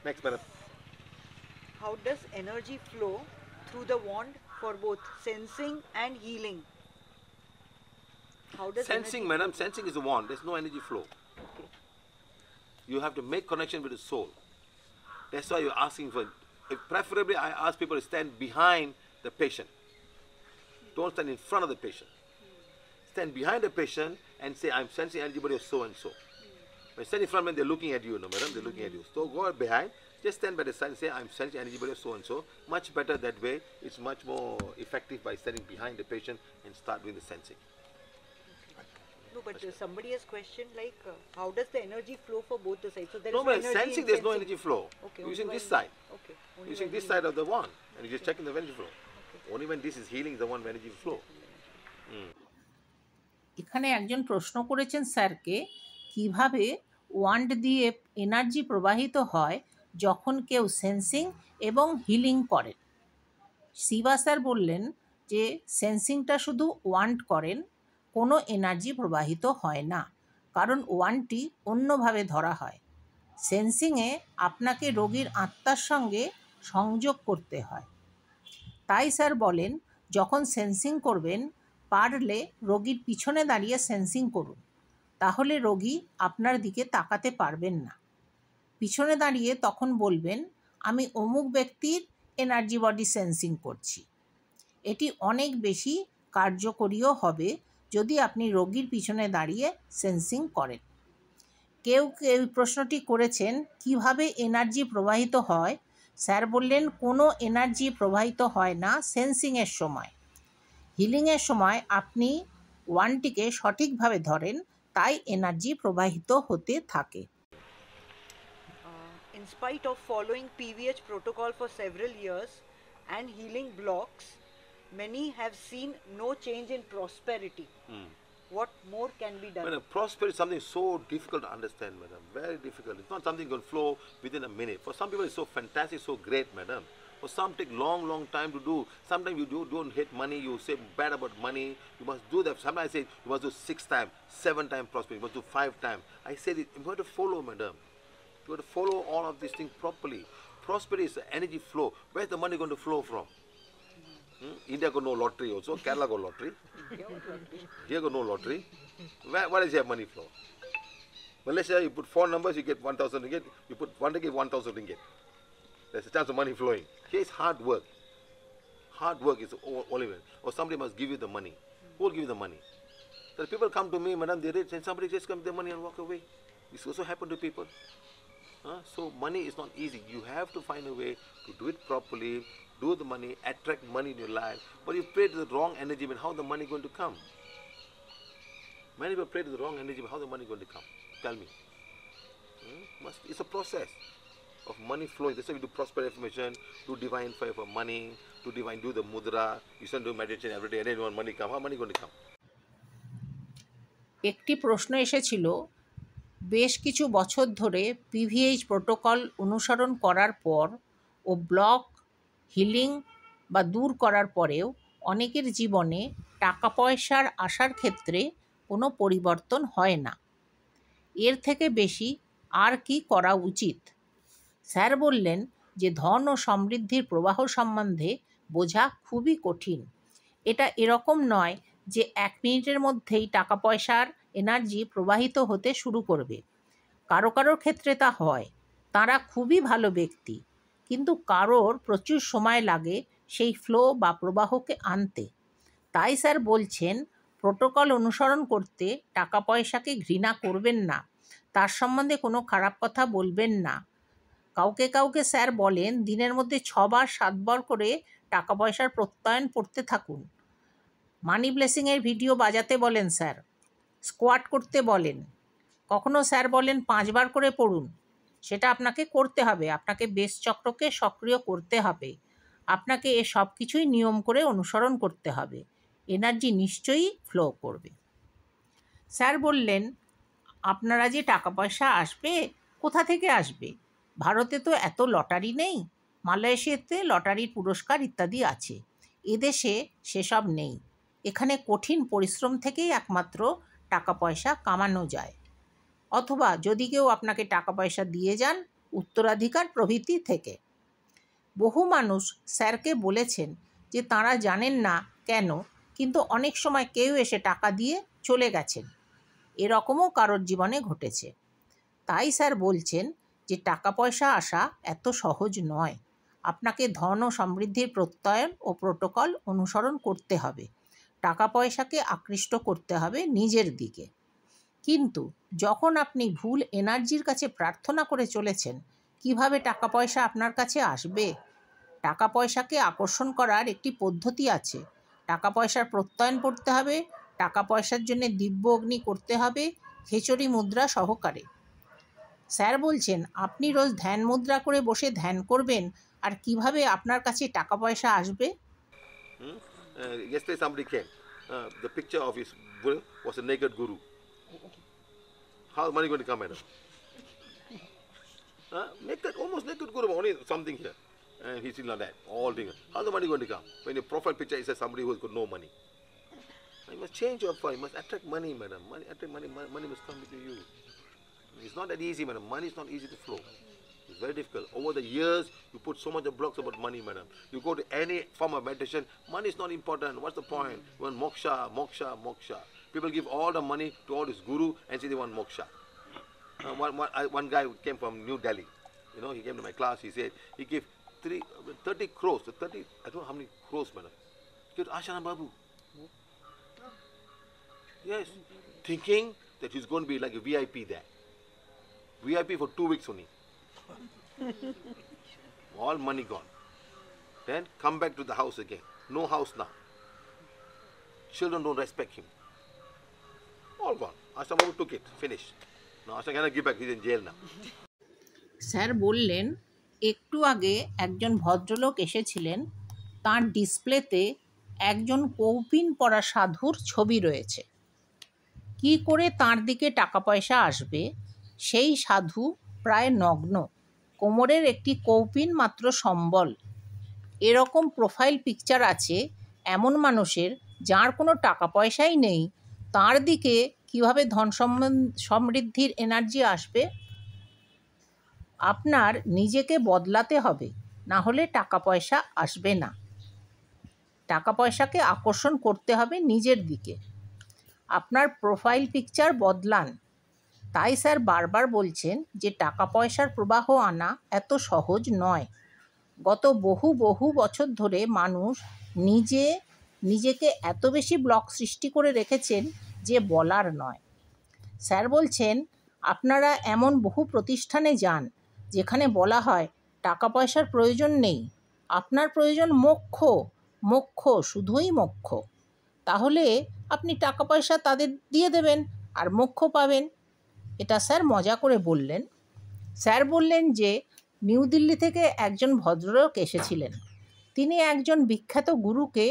Next, madam. How does energy flow through the wand for both sensing and healing? How does Sensing, energy madam, flow? sensing is a wand. There's no energy flow. Okay. You have to make connection with the soul. That's why you're asking for. Preferably, I ask people to stand behind the patient. Don't stand in front of the patient. Stand behind the patient and say, I'm sensing anybody of so and so. When you stand in front of them, they're looking at you, no, madam, they're looking at you. So go behind, just stand by the side and say, I'm sensing anybody of so and so. Much better that way. It's much more effective by standing behind the patient and start doing the sensing. No, but somebody has questioned how does the energy flow for both the sides? So there No, is no but energy sensing, in there's no sensing. energy flow. Okay, Using only this while side. Okay. Only Using while this healing. side of the wand. And you're just checking the energy flow. Only when this is healing is the one where energy flow. এখানে একজন প্রশ্ন করেছেন স্যারকে কিভাবে wand দিয়ে energy প্রবাহিত হয় যখন কেউ সেন্সিং এবং হিলিং করেন। শিবা স্যার বললেন যে সেন্সিংটা শুধু ওয়ান্ড করেন, কোনো এনার্জি প্রবাহিত হয় না, কারণ ওয়ান্ডটি অন্যভাবে ধরা হয়। সেন্সিংয়ে আপনাকে রোগীর আত্মার সঙ্গে সংযোগ করতে হয়। তাই স্যার বলেন যখন সেন্সিং করবেন পারলে রোগীর পিছনে দাঁড়িয়ে সেন্সিং করুন, তাহলে রোগী আপনার দিকে তাকাতে পারবেন না। পিছনে দাঁড়িয়ে তখন বলবেন আমি অমুক ব্যক্তির এনার্জি বডি সেন্সিং করছি। এটি অনেক বেশি কার্যকরীও হবে যদি আপনি রোগীর পিছনে দাঁড়িয়ে সেন্সিং করেন। কেউ কেউ প্রশ্নটি করেছেন কিভাবে এনার্জি প্রবাহিত হয়। স্যার বললেন কোনো এনার্জি প্রবাহিত হয় না সেন্সিংয়ের সময়। হিলিংয়ের সময় আপনি ওয়ানটিকে সঠিকভাবে ধরেন, তাই এনার্জি প্রবাহিত হতে থাকে। In spite of following PVH protocol for several years and healing blocks, many have seen no change in prosperity. What more can be done? Madam, prosperity is something so difficult to understand, madam. Very difficult. It's not something going to flow within a minute. For some people, it's so fantastic, so great, madam. For some, take long time to do. Sometimes you don't hate money. You say bad about money. You must do that. Sometimes I say you must do 6 times, 7 times prosperity. You must do 5 times. I say you have to follow, madam. You have to follow all of these things properly. Prosperity is the energy flow. Where's the money going to flow from? India got no lottery also. Kerala got lottery. Here got no lottery. Where is your money flow? Malaysia, you put 4 numbers, you get 1,000 ringgit. You put 1 ringgit, 1,000 ringgit. There's a chance of money flowing. Here is hard work. Hard work is only way. Or somebody must give you the money. Who will give you the money? The people come to me, madam, they rich, and somebody just come with the money and walk away. This also happen to people. So money is not easy. You have to find a way to do it properly, do the money, attract money in your life. But you pray to the wrong energy, but how the money going to come? Many people pray to the wrong energy, but how the money going to come? Tell me. It's a process of money flowing. That's why we do prosper affirmation, do divine fire for money, do divine, do the mudra. You shouldn't do meditation every day and then you want money come. How money going to come? একটি প্রশ্ন এসেছিল বেশ কিছু বছর ধরে PVH protocol অনুসরণ করার পর ও ব্লক হিলিং বা দূর করার পরেও অনেকের জীবনে টাকা পয়সার আসার ক্ষেত্রে কোনো পরিবর্তন হয় না। এর থেকে বেশি আর কি করা উচিত? স্যার বললেন যে ধন ও সমৃদ্ধির প্রবাহ সম্বন্ধে বোঝা খুবই কঠিন। এটা এরকম নয় যে 1 মিনিটের মধ্যেই টাকা পয়সার এনার্জি প্রবাহিত হতে শুরু করবে। কারোর ক্ষেত্রে তা হয়, তাঁরা খুবই ভালো ব্যক্তি, কিন্তু কারোর প্রচুর সময় লাগে সেই ফ্লো বা প্রবাহকে আনতে। তাই স্যার বলছেন প্রোটোকল অনুসরণ করতে টাকা পয়সাকে ঘৃণা করবেন না, তার সম্বন্ধে কোনো খারাপ কথা বলবেন না। কাউকে স্যার বলেন দিনের মধ্যে 6 বার 7 বার করে টাকা পয়সার প্রত্যয়ন পড়তে থাকুন। মানি ব্লেসিংয়ের ভিডিও বাজাতে বলেন স্যার, স্কোয়াট করতে বলেন। কখনো স্যার বলেন 5 বার করে পড়ুন। সেটা আপনাকে করতে হবে, আপনাকে বেস চক্রকে সক্রিয় করতে হবে, আপনাকে এ সব কিছুই নিয়ম করে অনুসরণ করতে হবে। এনার্জি নিশ্চয়ই ফ্লো করবে। স্যার বললেন আপনারা যে টাকা পয়সা আসবে, কোথা থেকে আসবে? ভারতে তো এত লটারি নেই, মালয়েশিয়াতে লটারির পুরস্কার ইত্যাদি আছে, এদেশে সেসব নেই। এখানে কঠিন পরিশ্রম থেকেই একমাত্র টাকা পয়সা কামানো যায়। অথবা যদি কেউ আপনাকে টাকা পয়সা দিয়ে যান, উত্তরাধিকার প্রভৃতি থেকে। বহু মানুষ স্যারকে বলেছেন যে তাঁরা জানেন না কেন, কিন্তু অনেক সময় কেউ এসে টাকা দিয়ে চলে গেছেন। এরকমও কারোর জীবনে ঘটেছে। তাই স্যার বলছেন যে টাকা পয়সা আসা এত সহজ নয়। আপনাকে ধন ও সমৃদ্ধির প্রত্যয়ন ও প্রোটোকল অনুসরণ করতে হবে। টাকা পয়সাকে আকৃষ্ট করতে হবে নিজের দিকে। কিন্তু যখন আপনি ভুল এনার্জির কাছে প্রার্থনা করে চলেছেন, কিভাবে টাকা পয়সা আপনার কাছে আসবে? টাকা পয়সাকে আকর্ষণ করার একটি পদ্ধতি আছে। টাকা পয়সার প্রত্যয়ন করতে হবে, টাকা পয়সার জন্য দিব্য অগ্নি করতে হবে, খেচড়ি মুদ্রা সহকারে। স্যার বলছেন আপনি রোজ ধ্যান মুদ্রা করে বসে ধ্যান করবেন, আর কিভাবে আপনার কাছে টাকা পয়সা আসবে? Yesterday somebody came. The picture of his guru was a naked guru. How is money going to come, madam? Naked, almost naked guru, only something here. And he's still like that, all things. How's the money going to come? When your profile picture is somebody who has got no money. You must change your profile, you must attract money, madam. Attract money, money must come to you. It's not that easy, madam. Money is not easy to flow. It's very difficult. Over the years, you put so much of blocks about money, madam. You go to any form of meditation, money is not important. What's the point? You want moksha, moksha, moksha. People give all the money to all this guru and say they want moksha. One guy came from New Delhi. You know, he came to my class. He said he gave 30 crores. 30, I don't know how many crores, madam. Give to Ashana Babu. Yes, thinking that he's going to be like a VIP there. VIP for 2 weeks only. All money gone. Then come back to the house again. No house now. Children don't respect him. All gone. Ashram Babu took it. Finished. Now Ashram cannot give back. He's in jail now. Sir বললেন একটু আগে একজন ভদ্রলোক এসেছিলেন, তার ডিসপ্লেতে একজন কৌপিন পরা সাধুর ছবি রয়েছে। কি করে তার দিকে টাকা পয়সা আসবে? সেই সাধু প্রায় নগ্ন, কোমরের একটি কৌপিন মাত্র সম্বল। এরকম প্রোফাইল পিকচার আছে এমন মানুষের যার কোনো টাকা পয়সাই নেই, তার দিকে কিভাবে ধন সমৃদ্ধির এনার্জি আসবে? আপনার নিজেকে বদলাতে হবে, না হলে টাকা পয়সা আসবে না। টাকা পয়সাকে আকর্ষণ করতে হবে নিজের দিকে। আপনার প্রোফাইল পিকচার বদলান। তাই স্যার বারবার বলছেন যে টাকা পয়সার প্রবাহ আনা এত সহজ নয়। গত বহু বছর ধরে মানুষ নিজেকে এত বেশি ব্লক সৃষ্টি করে রেখেছেন যে বলার নয়। স্যার বলছেন আপনারা এমন বহু প্রতিষ্ঠানে যান যেখানে বলা হয় টাকা পয়সার প্রয়োজন নেই, আপনার প্রয়োজন মোক্ষ, মোক্ষ, শুধুই মোক্ষ। তাহলে আপনি টাকা পয়সা তাদের দিয়ে দেবেন আর মোক্ষ পাবেন। এটা স্যার মজা করে বললেন। স্যার বললেন যে নিউ দিল্লি থেকে একজন ভদ্রলোক এসেছিলেন। তিনি একজন বিখ্যাত গুরুকে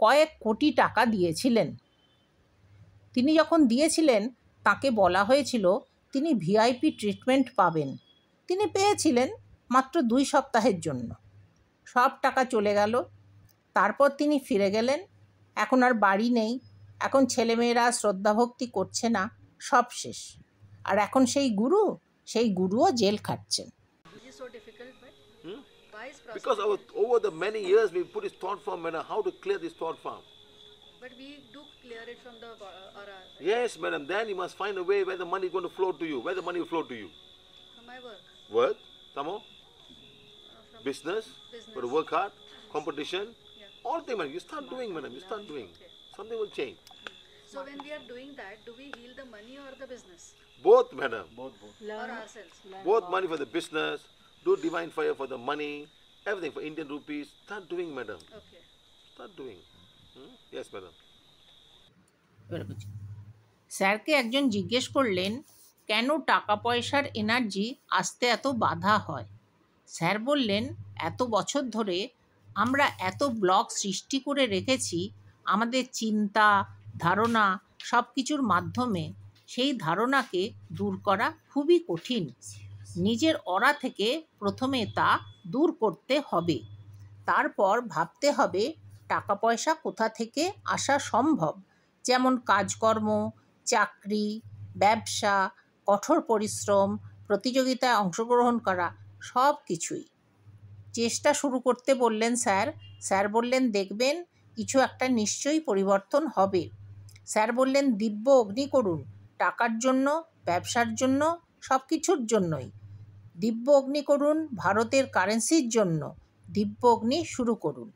কয়েক কোটি টাকা দিয়েছিলেন। তিনি যখন দিয়েছিলেন তাকে বলা হয়েছিল তিনি ভিআইপি ট্রিটমেন্ট পাবেন। তিনি পেয়েছিলেন মাত্র 2 সপ্তাহের জন্য। সব টাকা চলে গেল। তারপর তিনি ফিরে গেলেন। এখন আর বাড়ি নেই, এখন ছেলেমেয়েরা শ্রদ্ধাভক্তি করছে না, সব শেষ। আর এখন সেই গুরুও jail খাটছেন। Because over the many years we put his thought form, madam, how to clear this thought form. But we do clear it from the aura. Yes, madam, then you must find a way where the money is going to flow to you. Where the money will flow to you? From my work. Work, some more? From Business, business. got to work hard, competition, Yeah. all things, madam. You start doing, madam, you start doing. Okay. Something will change. So when we are doing that, do we heal the money or the business? Both, madam. Or ourselves? Both money for the business, do divine fire for the money, everything for Indian rupees. Start doing, madam. Okay. Start doing. Yes, madam. স্যারকে একজন জিজ্ঞেস করলেন কেন টাকা পয়সার energy আসতে এত বাধা হয়। স্যার বললেন এত বছর ধরে আমরা এত ব্লক সৃষ্টি করে রেখেছি আমাদের চিন্তা, ধারণা সব কিছুর মাধ্যমে। সেই ধারণাকে দূর করা খুবই কঠিন। নিজের অরা থেকে প্রথমে তা দূর করতে হবে। তারপর ভাবতে হবে টাকা পয়সা কোথা থেকে আসা সম্ভব, যেমন কাজকর্ম, চাকরি, ব্যবসা, কঠোর পরিশ্রম, প্রতিযোগিতায় অংশগ্রহণ করা, সব কিছুই। চেষ্টা শুরু করতে বললেন স্যার। স্যার বললেন, দেখবেন কিছু একটা নিশ্চয়ই পরিবর্তন হবে। স্যার বললেন, দিব্য অগ্নি করুন, টাকার জন্য, ব্যবসার জন্য, সব কিছুর জন্যই। দিব্য অগ্নি করুন, ভারতের কারেন্সির জন্য দিব্য অগ্নি শুরু করুন।